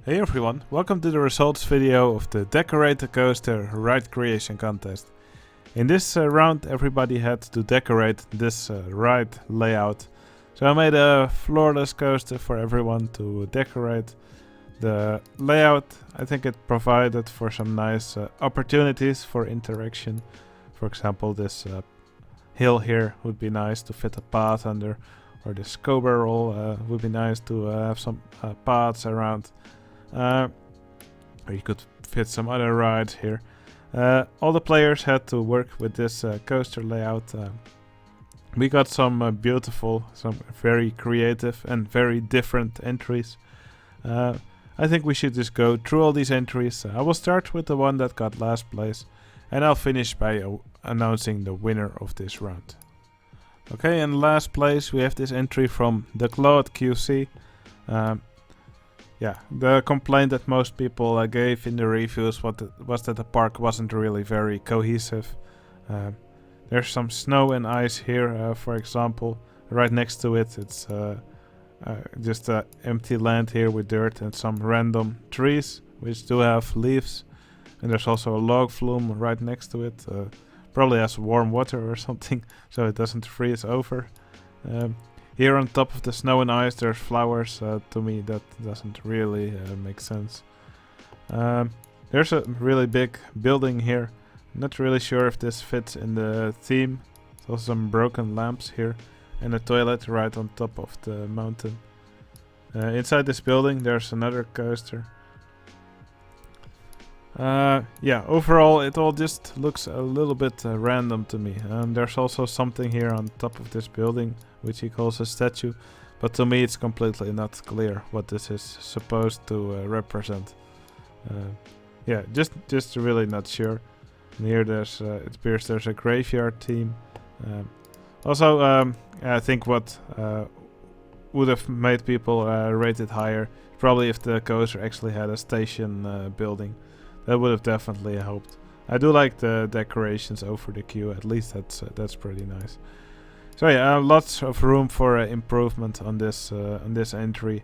Hey everyone, welcome to the results video of the Decorate the Coaster Ride Creation Contest. In this round everybody had to decorate this ride layout. So I made a floorless coaster for everyone to decorate. The layout, I think it provided for some nice opportunities for interaction. For example, this hill here would be nice to fit a path under, or this cobra roll would be nice to have some paths around. Or you could fit some other rides here. All the players had to work with this coaster layout. We got some beautiful, some very creative and very different entries. I think we should just go through all these entries. I will start with the one that got last place, and I'll finish by announcing the winner of this round. Okay, in last place we have this entry from the Claude QC. Yeah, the complaint that most people gave in the reviews was that the park wasn't really very cohesive. There's some snow and ice here, for example. Right next to it, it's just empty land here with dirt and some random trees, which do have leaves. And there's also a log flume right next to it. Probably has warm water or something, so it doesn't freeze over. Here on top of the snow and ice there's flowers. To me that doesn't really make sense. There's a really big building here. Not really sure if this fits in the theme. There's also some broken lamps here and a toilet right on top of the mountain. Inside this building there's another coaster. Yeah, overall it all just looks a little bit random to me. There's also something here on top of this building which he calls a statue, but to me it's completely not clear what this is supposed to represent. Yeah, just really not sure. And here there's it appears there's a graveyard theme. Also, I think what would have made people rate it higher, probably if the coaster actually had a station building. That would have definitely helped. I do like the decorations over the queue. At least that's pretty nice. So yeah, lots of room for improvement on this entry.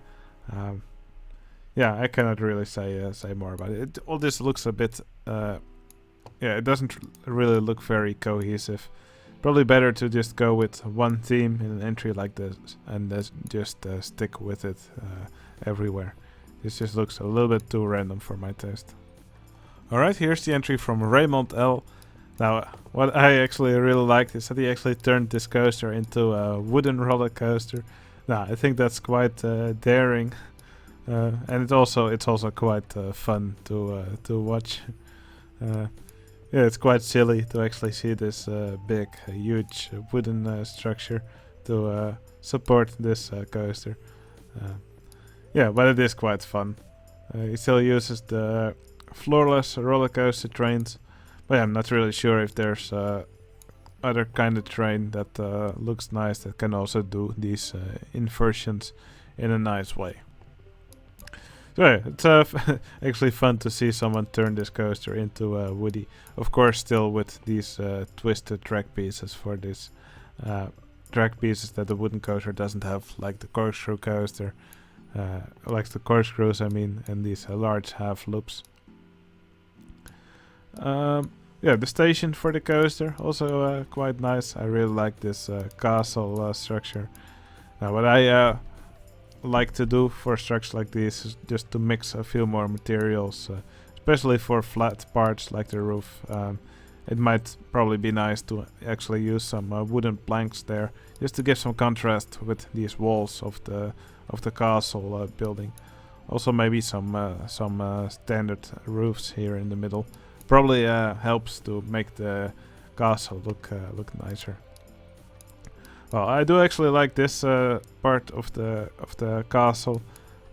Yeah, I cannot really say more about it. All this looks a bit. Yeah, it doesn't really look very cohesive. Probably better to just go with one theme in an entry like this and just stick with it everywhere. This just looks a little bit too random for my taste. Alright, here's the entry from Raymond L. Now, what I actually really liked is that he actually turned this coaster into a wooden roller coaster. Now, I think that's quite daring, and it's also quite fun to watch. Yeah, it's quite silly to actually see this big, huge wooden structure to support this coaster. Yeah, but it is quite fun. He still uses the floorless roller coaster trains. But yeah, I'm not really sure if there's other kind of train that looks nice that can also do these inversions in a nice way. So yeah, it's actually fun to see someone turn this coaster into a Woody. Of course, still with these twisted track pieces for this track pieces that the wooden coaster doesn't have, like the corkscrew coaster, like the corkscrews, I mean, and these large half loops. Yeah, the station for the coaster also quite nice. I really like this castle structure. Now, what I like to do for structures like this is just to mix a few more materials, especially for flat parts like the roof. It might probably be nice to actually use some wooden planks there, just to give some contrast with these walls of the castle building. Also, maybe some standard roofs here in the middle. Probably helps to make the castle look nicer. Well, I do actually like this part of the castle,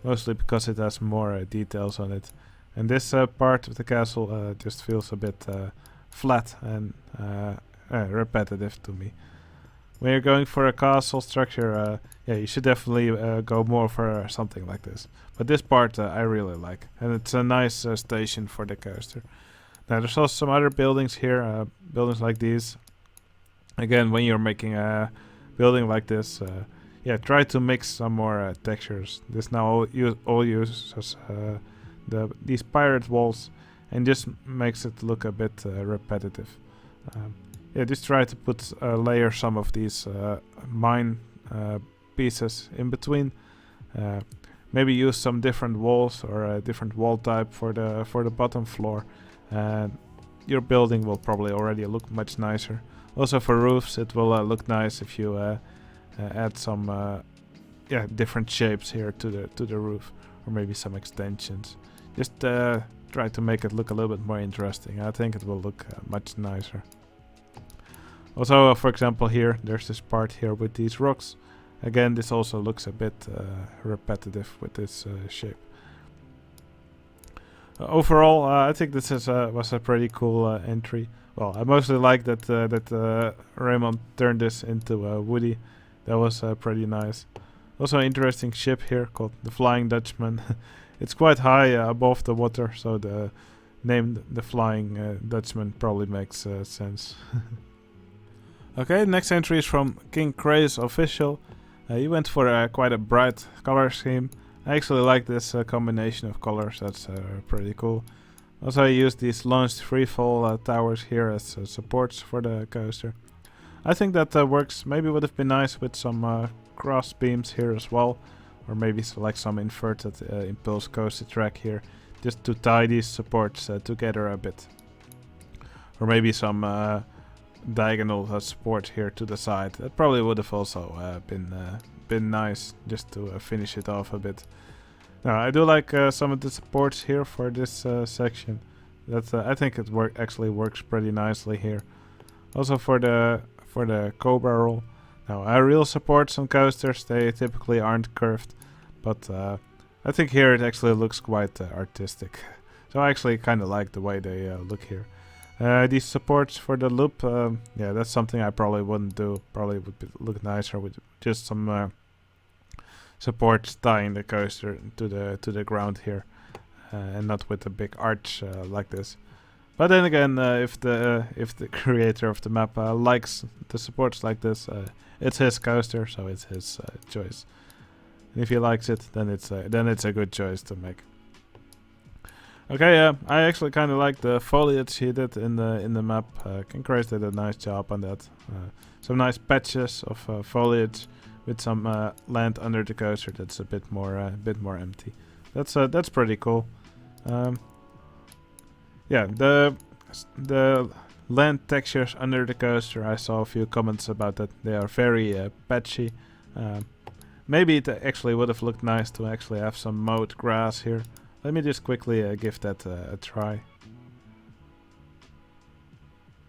mostly because it has more details on it, and this part of the castle just feels a bit flat and repetitive to me. When you're going for a castle structure, yeah, you should definitely go more for something like this. But this part I really like, and it's a nice station for the coaster. Now there's also some other buildings here, buildings like these. Again, when you're making a building like this, yeah, try to mix some more textures. This now all uses these pirate walls, and just makes it look a bit repetitive. Yeah, just try to put layer some of these mine pieces in between. Maybe use some different walls or a different wall type for the bottom floor, and your building will probably already look much nicer. Also for roofs, it will look nice if you add some different shapes here to the roof, or maybe some extensions. Just try to make it look a little bit more interesting. I think it will look much nicer. Also, for example, here there's this part here with these rocks. Again, this also looks a bit repetitive with this shape. Overall, I think this was a pretty cool entry. Well, I mostly like that Raymond turned this into Woody. That was pretty nice. Also, an interesting ship here called the Flying Dutchman. It's quite high above the water, so the name the Flying Dutchman probably makes sense. Okay, next entry is from King Craze Official. He went for quite a bright color scheme. I actually like this combination of colors, that's pretty cool. Also, I used these launched freefall towers here as supports for the coaster. I think that works. Maybe would have been nice with some cross beams here as well, or maybe like some inverted impulse coaster track here, just to tie these supports together a bit. Or maybe some diagonal support here to the side. That probably would have also been nice, just to finish it off a bit. Now, I do like some of the supports here for this section. That I think it actually works pretty nicely here. Also for the Cobra roll. Now, real supports on coasters, they typically aren't curved, but I think here it actually looks quite artistic. So I actually kind of like the way they look here. These supports for the loop, yeah, that's something I probably wouldn't do. Probably would look nicer with just some supports tying the coaster to the ground here, and not with a big arch like this. But then again, if the creator of the map likes the supports like this, it's his coaster, so it's his choice. And if he likes it, then it's a good choice to make. Okay, I actually kind of like the foliage he did in the map. King Craze did a nice job on that. Some nice patches of foliage with some land under the coaster that's a bit more empty. That's pretty cool. Yeah, the land textures under the coaster, I saw a few comments about that. They are very patchy. Maybe it actually would have looked nice to actually have some mowed grass here. Let me just quickly give that a try.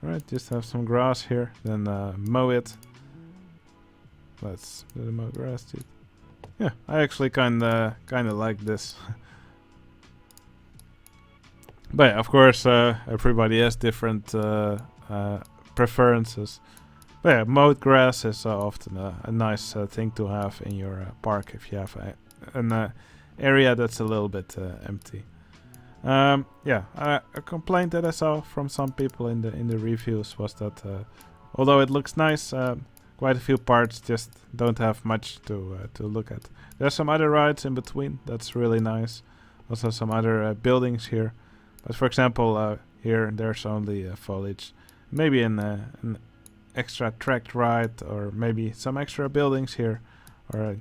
Alright, just have some grass here, then mow it. Let's do the mow grass too. Yeah, I actually kinda like this. But yeah, of course, everybody has different preferences. But yeah, mowed grass is often a nice thing to have in your park if you have an area that's a little bit empty. Yeah, a complaint that I saw from some people in the reviews was that although it looks nice, quite a few parts just don't have much to look at. There's some other rides in between, that's really nice. Also some other buildings here. But for example, here there's only foliage. Maybe an extra tracked ride, or maybe some extra buildings here, or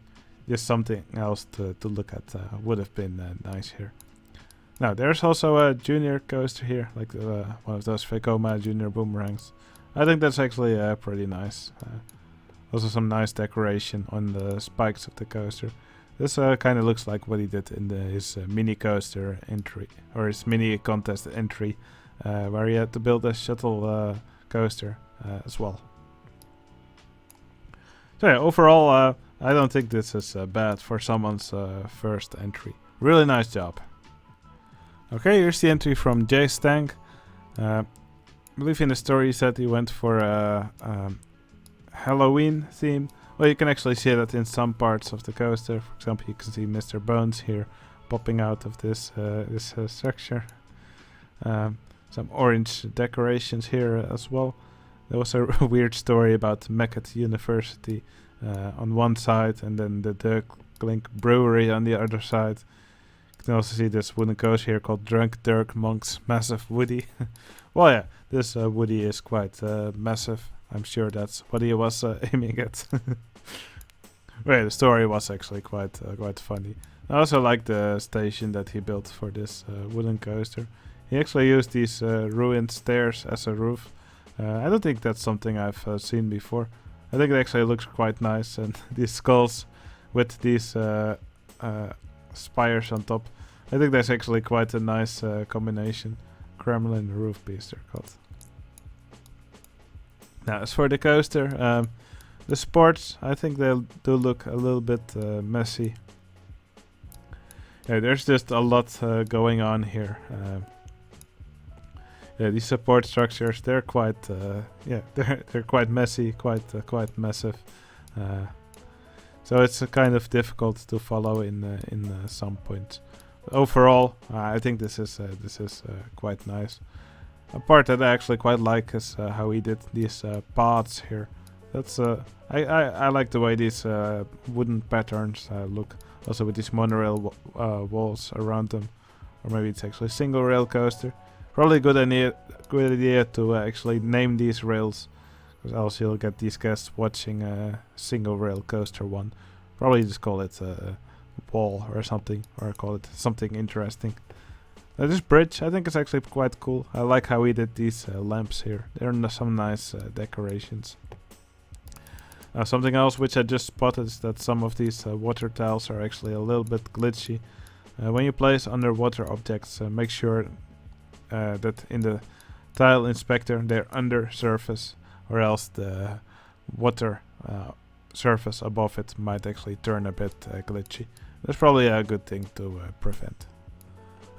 just something else to look at would have been nice here. Now, there's also a junior coaster here, like one of those Vekoma junior boomerangs. I think that's actually pretty nice. Also some nice decoration on the spikes of the coaster. This kind of looks like what he did in his mini coaster entry, or his mini contest entry, where he had to build a shuttle coaster as well. So yeah, overall, I don't think this is bad for someone's first entry. Really nice job. Okay, here's the entry from Jay Stang. I believe in the story he said he went for a Halloween theme. Well, you can actually see that in some parts of the coaster. For example, you can see Mr. Bones here popping out of this structure. Some orange decorations here as well. There was a weird story about Mechat University on one side, and then the Clink Brewery on the other side. You can also see this wooden coaster here called Drunk Dirk Monk's Massive Woody. Well, yeah, this Woody is quite massive. I'm sure that's what he was aiming at. Well, the story was actually quite funny. I also like the station that he built for this wooden coaster. He actually used these ruined stairs as a roof. I don't think that's something I've seen before. I think it actually looks quite nice, and these skulls with these spires on top. I think that's actually quite a nice combination. Kremlin roof piece they're called. Now, as for the coaster, the sports, I think they do look a little bit messy. Yeah, there's just a lot going on here. Yeah, these support structures, they're quite, they're quite messy, quite massive. So it's kind of difficult to follow in some points. Overall, I think this is quite nice. A part that I actually quite like is how he did these paths here. That's I like the way these wooden patterns look. Also with these monorail walls around them, or maybe it's actually a single rail coaster. Probably good idea to actually name these rails, because else you'll get these guests watching a single rail coaster one. Probably just call it a wall or something, or call it something interesting. This bridge, I think it's actually quite cool. I like how he did these lamps here. They're some nice decorations. Something else which I just spotted is that some of these water tiles are actually a little bit glitchy. When you place underwater objects, make sure that in the tile inspector they're under surface, or else the water surface above it might actually turn a bit glitchy. That's probably a good thing to prevent.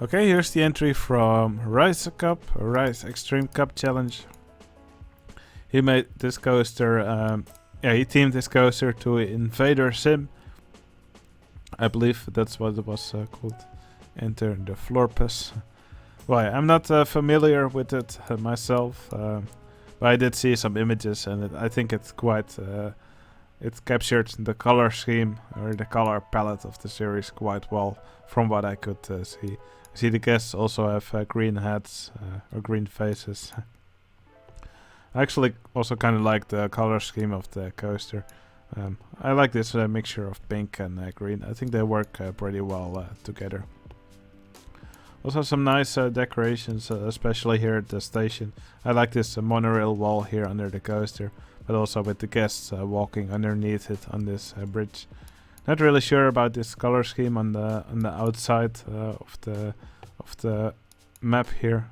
Okay, here's the entry from Rise Cup, Rise Extreme Cup Challenge. He made this coaster, he themed this coaster to Invader Sim. I believe that's what it was called. Enter the Florpus. Well, I'm not familiar with it myself, but I did see some images, and I think it's quite. It captured the color scheme or the color palette of the series quite well, from what I could see. I see the guests also have green hats or green faces. I actually also kind of like the color scheme of the coaster. I like this mixture of pink and green. I think they work pretty well together. Also some nice decorations, especially here at the station. I like this monorail wall here under the coaster, but also with the guests walking underneath it on this bridge. Not really sure about this color scheme on the outside of the map here.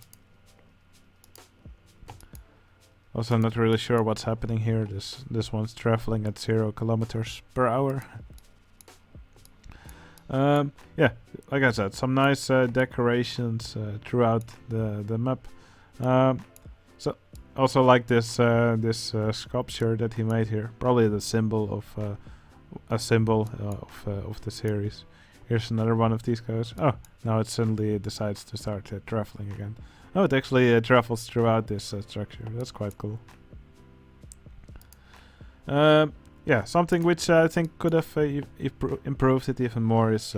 Also not really sure what's happening here. This one's traveling at 0 kilometers per hour. Yeah, like I said, some nice decorations throughout the map. So also like this sculpture that he made here. Probably the symbol of of the series. Here's another one of these guys. Oh, now it suddenly decides to start traveling again. Oh, it actually travels throughout this structure. That's quite cool. Yeah, something which I think could have improved it even more is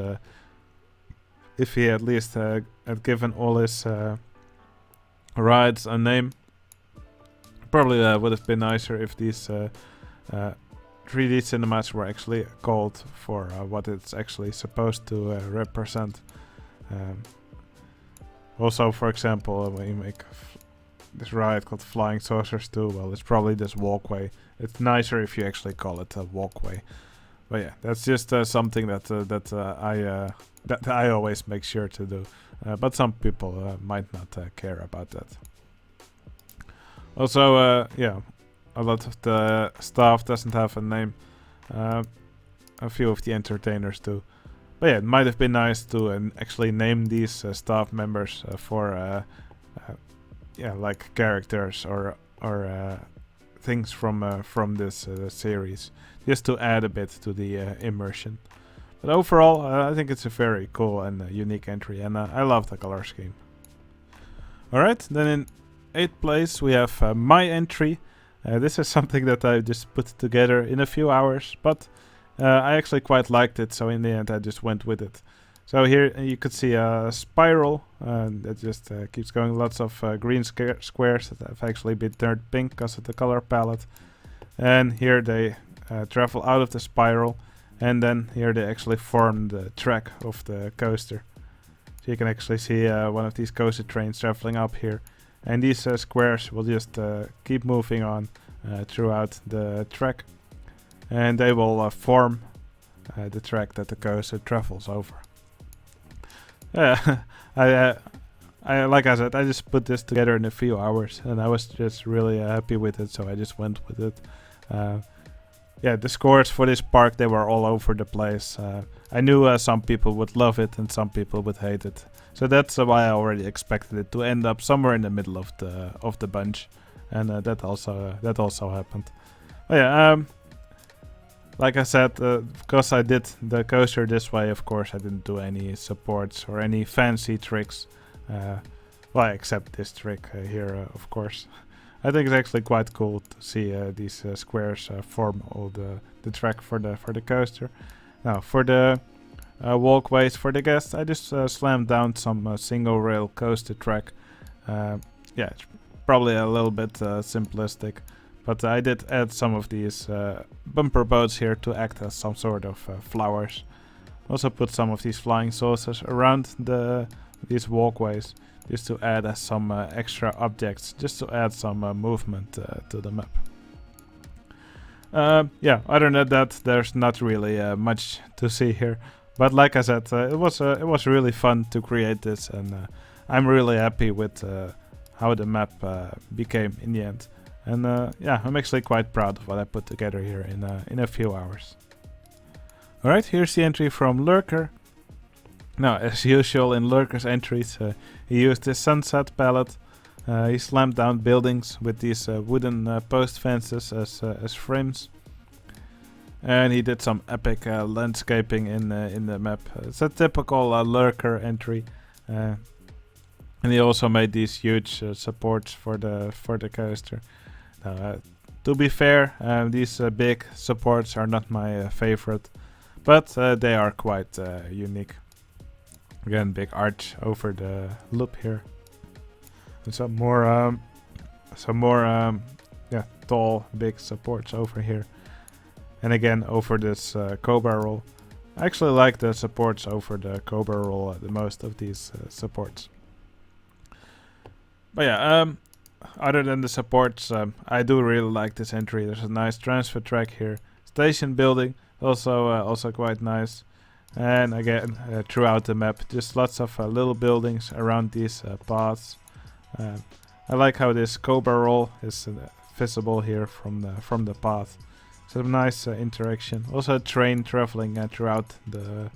if he at least had given all his rides a name. Probably would have been nicer if these 3D cinemas were actually called for what it's actually supposed to represent. Also, for example, when you make this ride called Flying Saucers 2, well, it's probably this walkway. It's nicer if you actually call it a walkway. But yeah, that's just something that I always make sure to do. But some people might not care about that. Also, yeah, a lot of the staff doesn't have a name. A few of the entertainers do. But yeah, it might have been nice to actually name these staff members for yeah, like characters or things from this series, just to add a bit to the immersion. But overall, I think it's a very cool and unique entry, and I love the color scheme. Alright, then in 8th place we have my entry. This is something that I just put together in a few hours, but I actually quite liked it, so in the end I just went with it. So here you could see a spiral that just keeps going. Lots of green squares that have actually been turned pink because of the color palette. And here they travel out of the spiral, and then here they actually form the track of the coaster. So you can actually see one of these coaster trains traveling up here, and these squares will just keep moving on throughout the track, and they will form the track that the coaster travels over. I like I said, I just put this together in a few hours, and I was just really happy with it, so I just went with it. Yeah, the scores for this park, they were all over the place. I knew some people would love it and some people would hate it, so that's why I already expected it to end up somewhere in the middle of the bunch, and that also happened. Oh yeah, like I said, because I did the coaster this way, of course I didn't do any supports or any fancy tricks. Well, except this trick here, of course. I think it's actually quite cool to see these squares form all the track for the coaster. Now, for the walkways for the guests, I just slammed down some single rail coaster track. Yeah, it's probably a little bit simplistic, but I did add some of these bumper boats here to act as some sort of flowers. Also put some of these flying saucers around these walkways, just to add some extra objects, just to add some movement to the map. Yeah, other than that, there's not really much to see here. But like I said, it was really fun to create this, and I'm really happy with how the map became in the end. And yeah, I'm actually quite proud of what I put together here in a few hours. Alright, here's the entry from Lurker. Now, as usual in Lurker's entries, he used this sunset palette. He slammed down buildings with these wooden post fences as frames. And he did some epic landscaping in the map. It's a typical Lurker entry. And he also made these huge supports for the coaster. To be fair, these big supports are not my favorite, but they are quite unique. Again, big arch over the loop here, and some more yeah, tall, big supports over here, and again over this Cobra roll. I actually like the supports over the Cobra roll the most of these supports. But yeah, other than the supports, I do really like this entry. There's a nice transfer track here, station building, also quite nice. And again, throughout the map, just lots of little buildings around these paths. I like how this Cobra roll is visible here from the path. Some nice interaction. Also a train traveling throughout the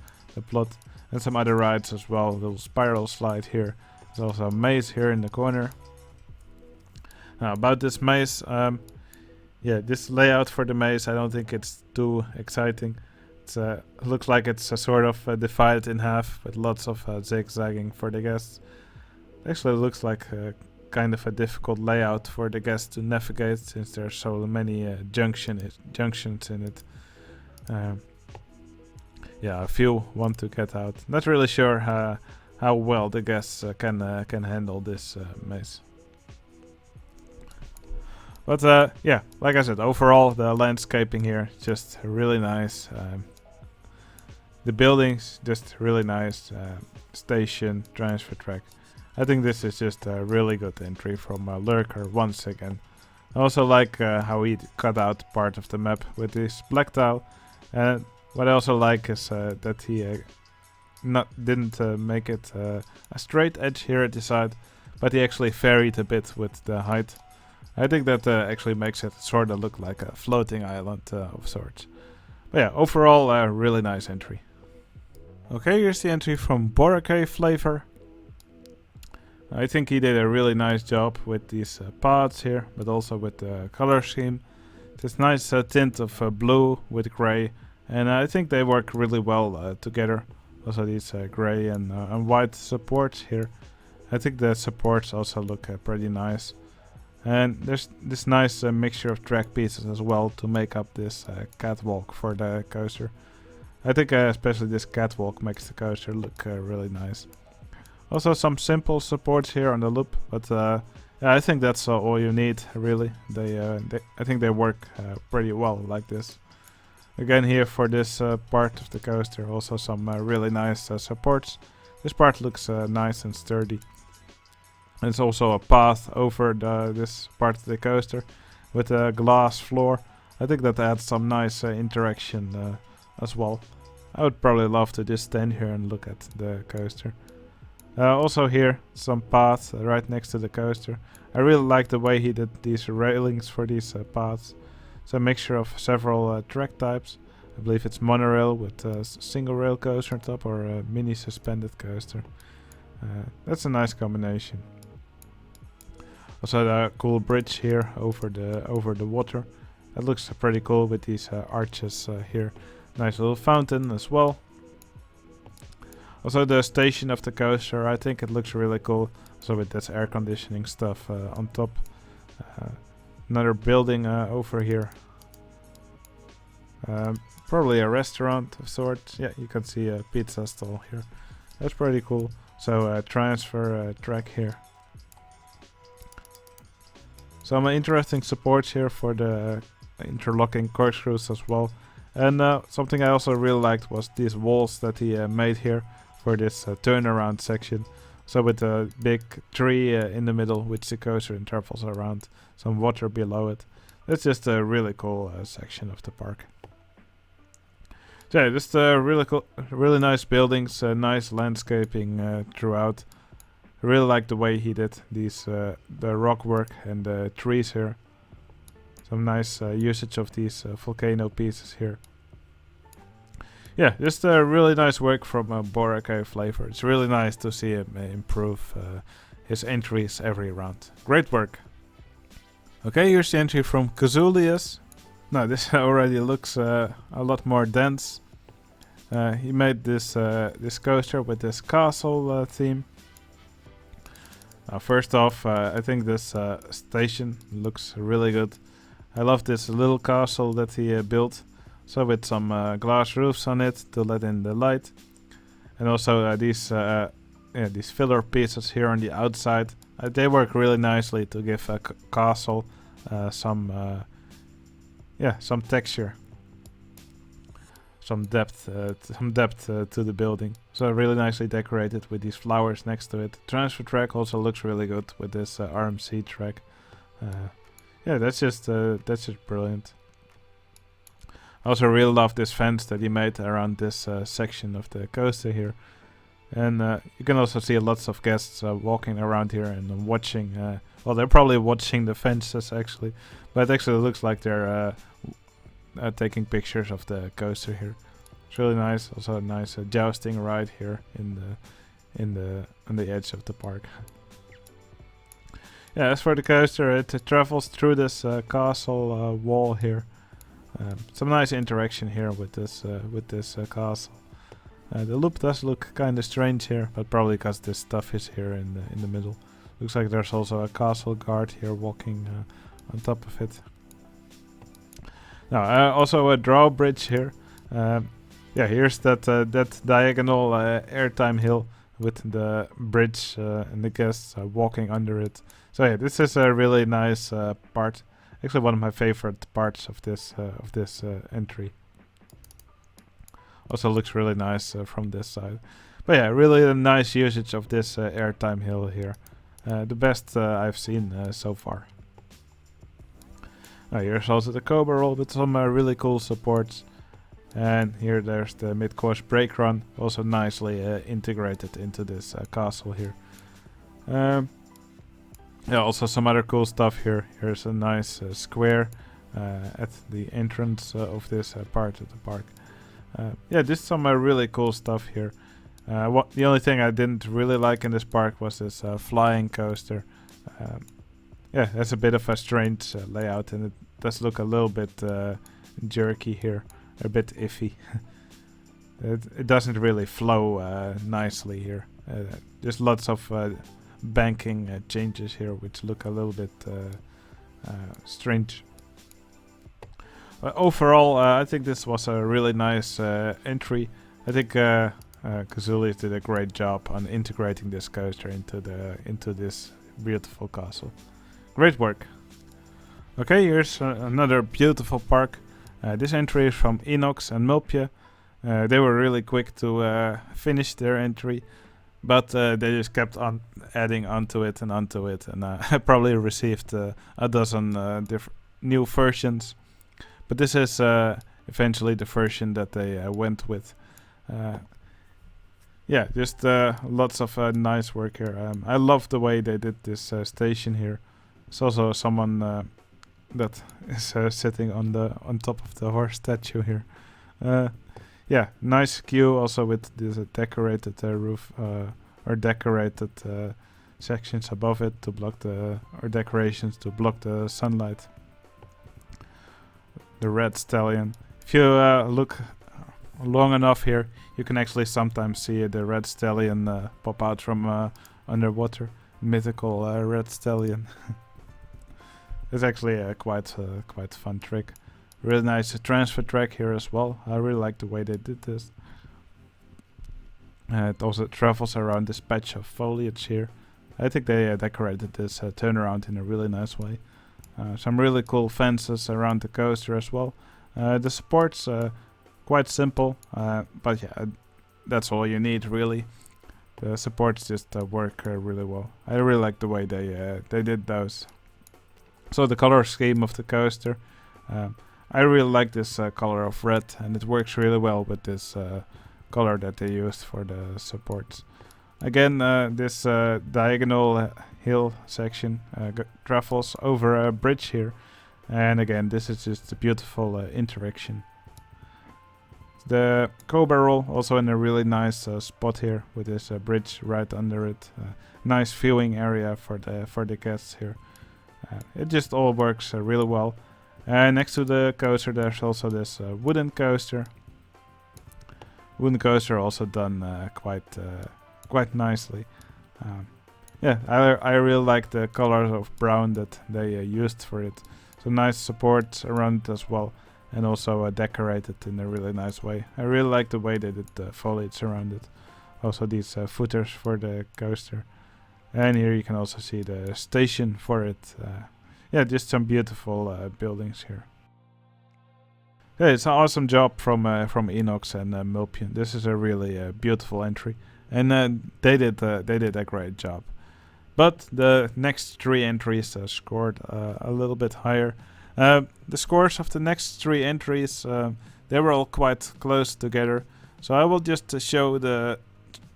plot, and some other rides as well. Little spiral slide here. There's also a maze here in the corner. Now about this maze, yeah, this layout for the maze, I don't think it's too exciting. It looks like it's sort of divided in half with lots of zigzagging for the guests. It actually looks like kind of a difficult layout for the guests to navigate, since there are so many junctions in it. Yeah, a few want to get out. Not really sure how well the guests can handle this maze. But yeah, like I said, overall the landscaping here just really nice. The buildings just really nice. Station, transfer track. I think this is just a really good entry from Lurker once again. I also like how he cut out part of the map with this black tile. And what I also like is that he didn't make it a straight edge here at the side, but he actually varied a bit with the height. I think that actually makes it sort of look like a floating island of sorts. But yeah, overall a really nice entry. Okay, here's the entry from Boracay Flavor. I think he did a really nice job with these paths here, but also with the color scheme. This nice tint of blue with grey, and I think they work really well together. Also these grey and white supports here. I think the supports also look pretty nice. And there's this nice mixture of track pieces as well to make up this catwalk for the coaster. I think especially this catwalk makes the coaster look really nice. Also some simple supports here on the loop, but yeah, I think that's all you need really. I think they work pretty well like this. Again here for this part of the coaster, also some really nice supports. This part looks nice and sturdy. And it's also a path over this part of the coaster with a glass floor. I think that adds some nice interaction as well. I would probably love to just stand here and look at the coaster. Also here, some paths right next to the coaster. I really like the way he did these railings for these paths. It's a mixture of several track types. I believe it's monorail with a single rail coaster on top or a mini suspended coaster. That's a nice combination. Also the cool bridge here over the water. That looks pretty cool with these arches here. Nice little fountain as well. Also the station of the coaster, I think it looks really cool. Also with this air conditioning stuff on top. Another building over here. Probably a restaurant of sorts. Yeah, you can see a pizza stall here. That's pretty cool. So transfer track here. Some interesting supports here for the interlocking corkscrews as well. And something I also really liked was these walls that he made here for this turnaround section. So with a big tree in the middle which the coaster travels around, some water below it. That's just a really cool section of the park. So yeah, just really cool, really nice buildings, nice landscaping throughout. I really like the way he did these the rock work and the trees here. Some nice usage of these volcano pieces here. Yeah, just really nice work from Boracay Flavor. It's really nice to see him improve his entries every round. Great work. Okay, here's the entry from Kazulius. Now this already looks a lot more dense. He made this this coaster with this castle theme. First off, I think this station looks really good. I love this little castle that he built. So with some glass roofs on it to let in the light. And also these filler pieces here on the outside. They work really nicely to give a castle some texture. Some depth to the building. So really nicely decorated with these flowers next to it. Transfer track also looks really good with this RMC track. Yeah, that's just brilliant. I also really love this fence that he made around this section of the coaster here. And you can also see lots of guests walking around here and watching. Well, they're probably watching the fences actually. But it actually looks like they're taking pictures of the coaster here. It's really nice. Also a nice jousting ride here on the edge of the park. Yeah, as for the coaster, it travels through this castle wall here. Some nice interaction here with this castle. The loop does look kind of strange here, but probably because this stuff is here in the middle. Looks like there's also a castle guard here walking on top of it. Now, also a drawbridge here. Yeah, here's that diagonal airtime hill with the bridge and the guests walking under it. So yeah, this is a really nice part. Actually, one of my favorite parts of this entry. Also looks really nice from this side. But yeah, really a nice usage of this airtime hill here. The best I've seen so far. Here's also the Cobra roll with some really cool supports. And here there's the mid-course brake run, also nicely integrated into this castle here. Yeah, also some other cool stuff here. Here's a nice square at the entrance of this part of the park. Yeah, just some really cool stuff here. The only thing I didn't really like in this park was this flying coaster. Yeah, that's a bit of a strange layout, and it does look a little bit jerky here, a bit iffy. It doesn't really flow nicely here. There's lots of banking changes here, which look a little bit strange. Overall, I think this was a really nice entry. I think Kazooilies did a great job on integrating this coaster into this beautiful castle. Great work. Okay, here's another beautiful park. This entry is from Inox and Mulpje. They were really quick to finish their entry, but they just kept on adding onto it, and I probably received a dozen different new versions. But this is eventually the version that they went with. Yeah, just lots of nice work here. I love the way they did this station here. There's also someone that is sitting on top of the horse statue here. Yeah, nice queue also with this decorated roof or decorated sections above it to block or decorations to block the sunlight. The red stallion. If you look long enough here, you can actually sometimes see the red stallion pop out from underwater. Mythical red stallion. It's actually a quite fun trick. Really nice transfer track here as well. I really like the way they did this. It also travels around this patch of foliage here. I think they decorated this turnaround in a really nice way. Some really cool fences around the coaster as well. The supports quite simple, but yeah, that's all you need really. The supports just work really well. I really like the way they did those. So the color scheme of the coaster, I really like this color of red, and it works really well with this color that they used for the supports. Again, this diagonal hill section travels over a bridge here, and again, this is just a beautiful interaction. The Cobra Roll also in a really nice spot here with this bridge right under it. Nice viewing area for the guests here. It just all works really well. Next to the coaster, there's also this wooden coaster. Wooden coaster also done quite nicely. Yeah, I really like the colors of brown that they used for it. So nice support around it as well, and also decorated in a really nice way. I really like the way they did the foliage around it. Also these footers for the coaster. And here you can also see the station for it. Yeah, just some beautiful buildings here. Yeah, it's an awesome job from Inox and Mulpje. This is a really beautiful entry, and they did a great job. But the next three entries scored a little bit higher. The scores of the next three entries they were all quite close together. So I will just show the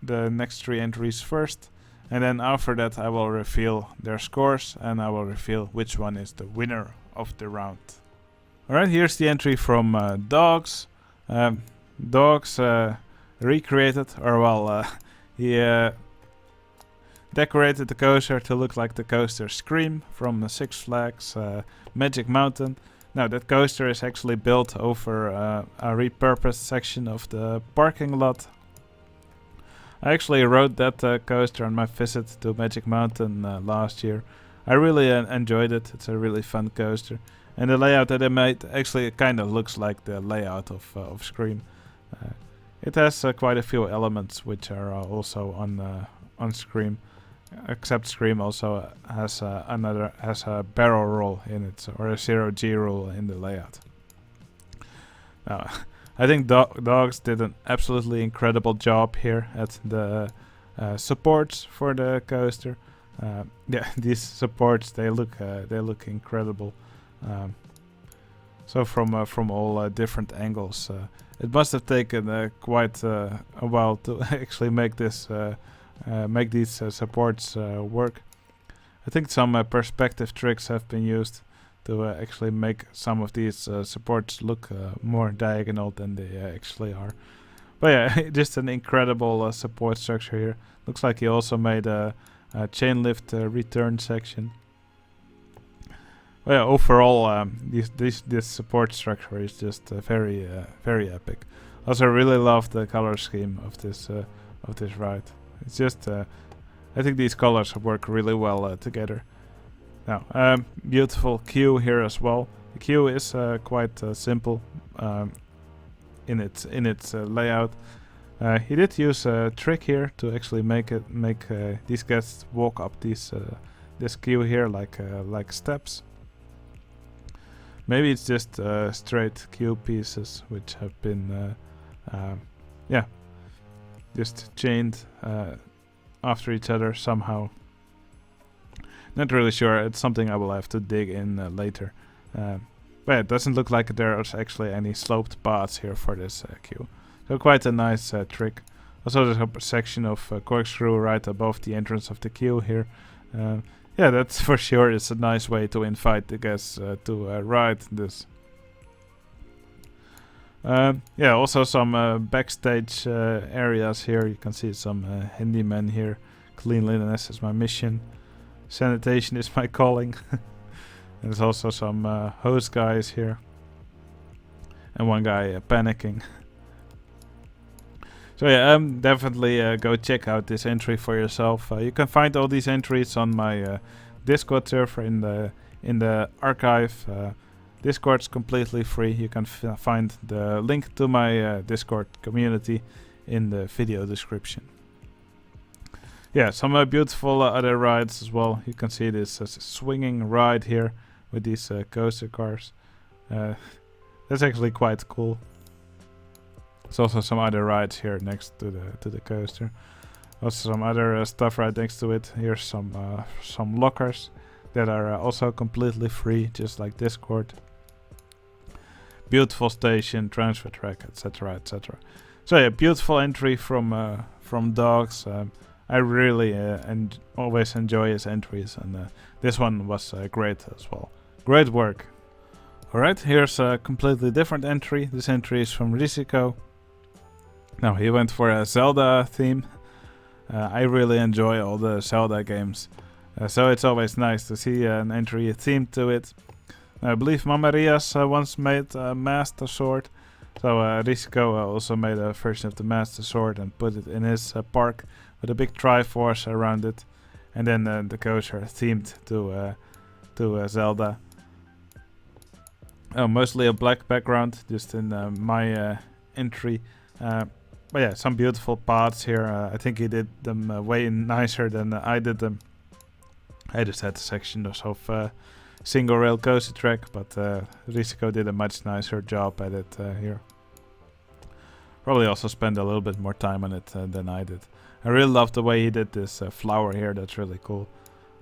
next three entries first. And then after that I will reveal their scores, and I will reveal which one is the winner of the round. Alright, here's the entry from Dogs. Dogs recreated, or well, he decorated the coaster to look like the coaster Scream from the Six Flags Magic Mountain. Now that coaster is actually built over a repurposed section of the parking lot. I actually rode that coaster on my visit to Magic Mountain last year. I really enjoyed it. It's a really fun coaster. And the layout that they made actually kind of looks like the layout of Scream. It has quite a few elements which are also on Scream. Except Scream also has a barrel roll in it, or a 0G roll in the layout. Now, I think Dogs did an absolutely incredible job here at the supports for the coaster. Yeah, these supports they look incredible. So from all different angles, it must have taken quite a while to actually make this make these supports work. I think some perspective tricks have been used to actually make some of these supports look more diagonal than they actually are. But yeah, just an incredible support structure here. Looks like he also made a chain lift return section. But yeah, overall, this support structure is just very epic. Also, really love the color scheme of this ride. It's just, I think these colors work really well together. Now, beautiful queue here as well. The queue is quite simple in its layout. He did use a trick here to actually make these guests walk up this queue here like steps. Maybe it's just straight queue pieces which have been just chained after each other somehow. Not really sure. It's something I will have to dig in later. But it doesn't look like there's actually any sloped paths here for this queue. So quite a nice trick. Also there's a section of corkscrew right above the entrance of the queue here. Yeah, that's for sure. It's a nice way to invite the guests to ride this. Yeah, also some backstage areas here. You can see some handymen here. Cleanliness is my mission. Sanitation is my calling. There's also some hose guys here. And one guy panicking. So yeah, definitely go check out this entry for yourself. You can find all these entries on my Discord server in the archive. Discord's completely free. You can find the link to my Discord community in the video description. Yeah, some beautiful other rides as well. You can see this swinging ride here with these coaster cars. That's actually quite cool. There's also some other rides here next to the coaster. Also some other stuff right next to it. Here's some lockers that are also completely free, just like Discord. Beautiful station, transfer track, etc., etc. So yeah, beautiful entry from Dogs. I really always enjoy his entries, and this one was great as well. Great work. Alright, here's a completely different entry. This entry is from Risiko. Now he went for a Zelda theme. I really enjoy all the Zelda games, so it's always nice to see an entry themed to it. I believe Mamarias once made a Master Sword, so Risiko also made a version of the Master Sword and put it in his park with a big Triforce around it, and then the coaster themed to Zelda. Mostly a black background, just in my entry. But yeah, some beautiful paths here. I think he did them way nicer than I did them. I just had sections of single rail coaster track, but Risiko did a much nicer job at it here. Probably also spent a little bit more time on it than I did. I really love the way he did this flower here. That's really cool.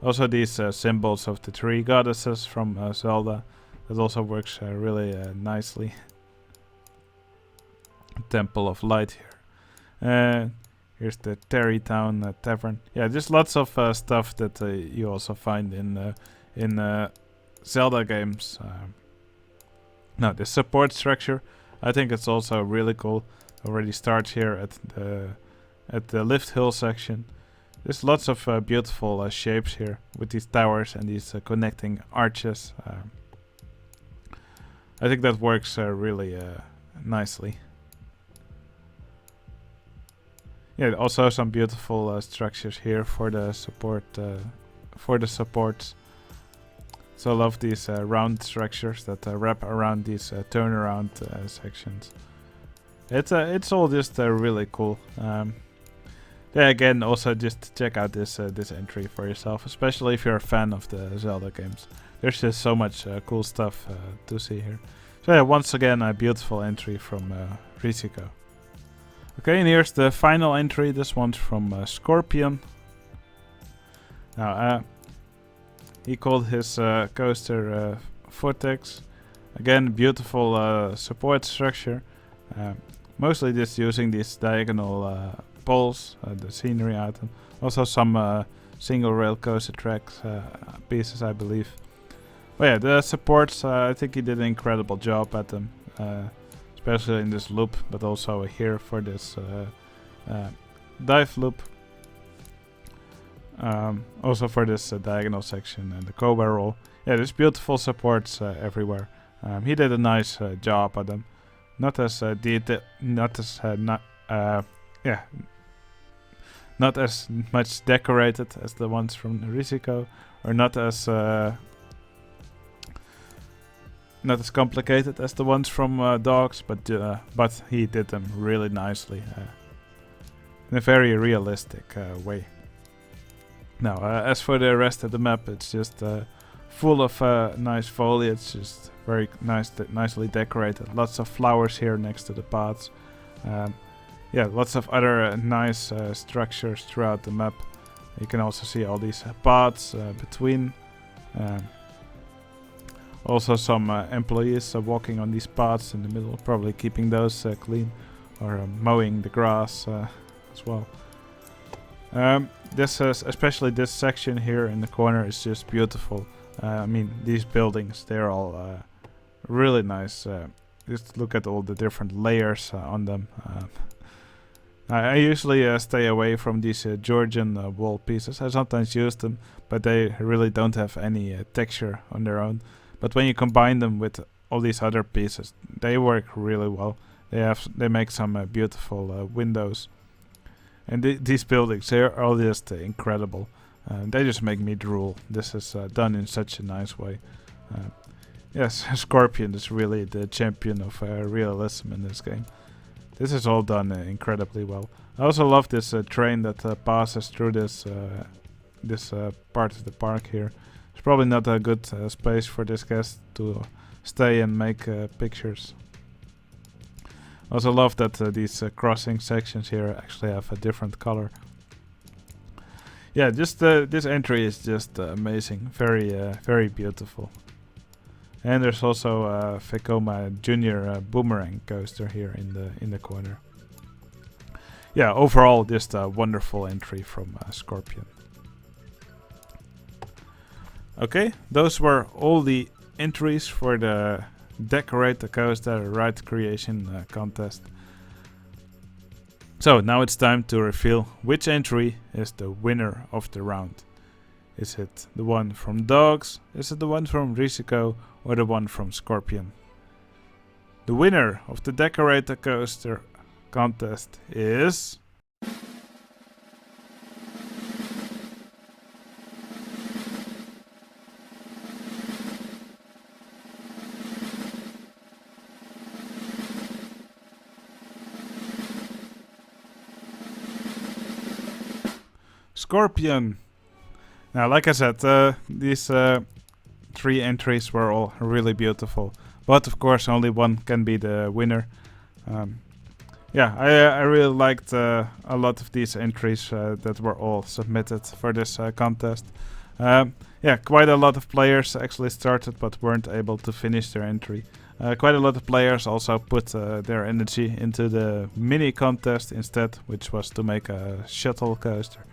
Also these symbols of the three goddesses from Zelda. That also works really nicely. Temple of Light here. Here's the Terrytown Tavern. Yeah, just lots of stuff that you also find in Zelda games. Now the support structure, I think it's also really cool. Already starts here at the lift hill section. There's lots of beautiful shapes here with these towers and these connecting arches. I think that works really nicely. Yeah, also some beautiful structures here for the supports. So I love these round structures that wrap around these turnaround sections. It's all just really cool. Yeah, again, also just check out this entry for yourself, especially if you're a fan of the Zelda games. There's just so much cool stuff to see here. So yeah, once again, a beautiful entry from Risiko. Okay, and here's the final entry. This one's from Scorpion. Now, he called his coaster Vortex. Again, beautiful support structure. Mostly just using these diagonal poles, the scenery item. Also some single rail coaster tracks pieces, I believe. But yeah, the supports, I think he did an incredible job at them. Especially in this loop, but also here for this dive loop. Also for this diagonal section and the Cobra roll. Yeah, there's beautiful supports everywhere. He did a nice job at them. Not as not as much decorated as the ones from Risiko, or not as not as complicated as the ones from Dogs, but he did them really nicely, in a very realistic way. Now, as for the rest of the map, it's just full of nice foliage, just very nicely decorated. Lots of flowers here next to the paths. Yeah, lots of other nice structures throughout the map. You can also see all these paths between. Also some employees walking on these paths in the middle, probably keeping those clean, or mowing the grass as well. Especially this section here in the corner is just beautiful. I mean, these buildings, they're all really nice. Just look at all the different layers on them. I usually stay away from these Georgian wall pieces. I sometimes use them, but they really don't have any texture on their own. But when you combine them with all these other pieces, they work really well. They make some beautiful windows. And these buildings, they're all just incredible. They just make me drool. This is done in such a nice way. Yes, Scorpion is really the champion of realism in this game. This is all done incredibly well. I also love this train that passes through this part of the park here. It's probably not a good space for this guest to stay and make pictures. I also love that these crossing sections here actually have a different color. Yeah, just this entry is just amazing, very beautiful. And there's also a Vekoma Junior boomerang coaster here in the corner. Yeah, overall just a wonderful entry from Scorpion. Okay, those were all the entries for the Decorate the Coaster Ride Creation contest. So now it's time to reveal which entry is the winner of the round. Is it the one from Dogs, is it the one from Risiko, or the one from Scorpion? The winner of the Decorate the Coaster contest is... Scorpion! Now, like I said, these 3 entries were all really beautiful. But of course, only one can be the winner. Yeah, I really liked a lot of these entries that were all submitted for this contest. Yeah, quite a lot of players actually started but weren't able to finish their entry. Quite a lot of players also put their energy into the mini contest instead, which was to make a shuttle coaster.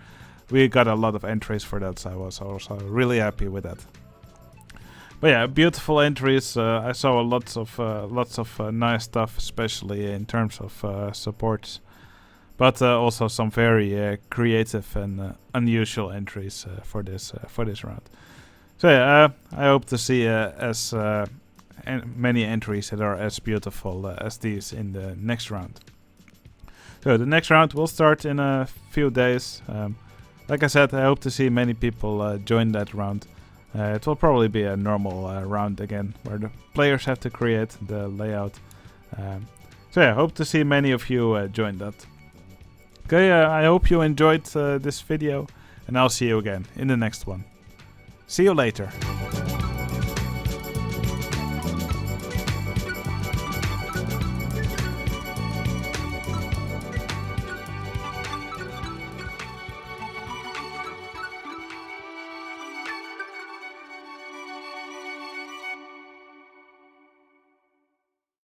We got a lot of entries for that, so I was also really happy with that. But yeah, beautiful entries. I saw lots of nice stuff, especially in terms of supports, but also some very creative and unusual entries for this round. So yeah, I hope to see as many entries that are as beautiful as these in the next round. So the next round will start in a few days. Like I said, I hope to see many people join that round. It will probably be a normal round again, where the players have to create the layout. So yeah, hope to see many of you join that. Okay, I hope you enjoyed this video, and I'll see you again in the next one. See you later.